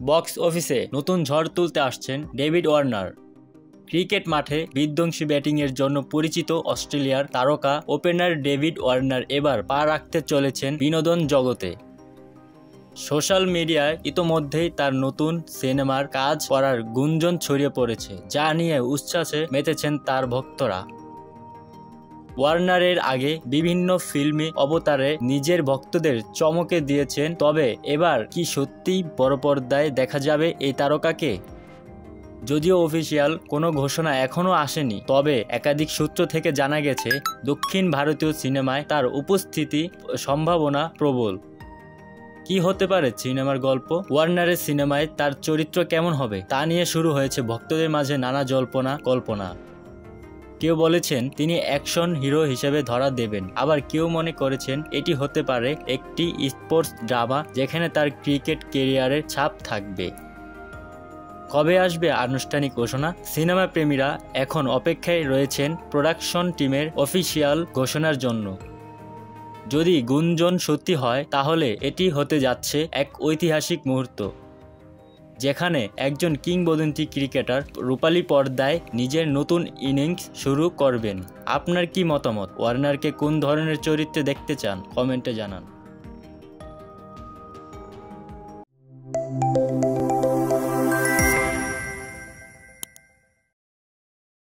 Box অফিসে নতুন ঝড় তুলতে আসছেন ডেভিড ওয়ার্নার। ক্রিকেট মাঠে বিধ্বংসী ব্যাটিংয়ের জন্য পরিচিত অস্ট্রেলিয়ার তারকা ওপেনার ডেভিড ওয়ার্নার এবার পা রাখতে চলেছেন বিনোদন জগতে। সোশ্যাল মিডিয়ায় ইতোমধ্যেই তার নতুন সিনেমার কাজ করার গুঞ্জন ছড়িয়ে পড়েছে, যা নিয়ে উচ্ছ্বাসে মেতেছেন তার ভক্তরা। ওয়ার্নারের আগে বিভিন্ন ফিল্মে অবতারে নিজের ভক্তদের চমকে দিয়েছেন, তবে এবার কি সত্যিই বড় পর্দায় দেখা যাবে এই তারকাকে? যদিও অফিসিয়াল কোনো ঘোষণা এখনও আসেনি, তবে একাধিক সূত্র থেকে জানা গেছে দক্ষিণ ভারতীয় সিনেমায় তার উপস্থিতি সম্ভাবনা প্রবল। কি হতে পারে সিনেমার গল্প? ওয়ার্নারের সিনেমায় তার চরিত্র কেমন হবে তা নিয়ে শুরু হয়েছে ভক্তদের মাঝে নানা জল্পনা কল্পনা। কেউ বলেছেন তিনি অ্যাকশন হিরো হিসেবে ধরা দেবেন, আবার কেউ মনে করেছেন এটি হতে পারে একটি স্পোর্টস ড্রামা যেখানে তার ক্রিকেট ক্যারিয়ারের ছাপ থাকবে। কবে আসবে আনুষ্ঠানিক ঘোষণা? সিনেমা প্রেমীরা এখন অপেক্ষায় রয়েছেন প্রোডাকশন টিমের অফিসিয়াল ঘোষণার জন্য। যদি গুঞ্জন সত্যি হয় তাহলে এটি হতে যাচ্ছে এক ঐতিহাসিক মুহূর্ত, যেখানে একজন কিংবদন্তি ক্রিকেটার রূপালী পর্দায় নিজের নতুন ইনিংস শুরু করবেন। আপনার কি মতামত? ওয়ার্নারকে কোন ধরনের চরিত্রে দেখতে চান? কমেন্টে জানান।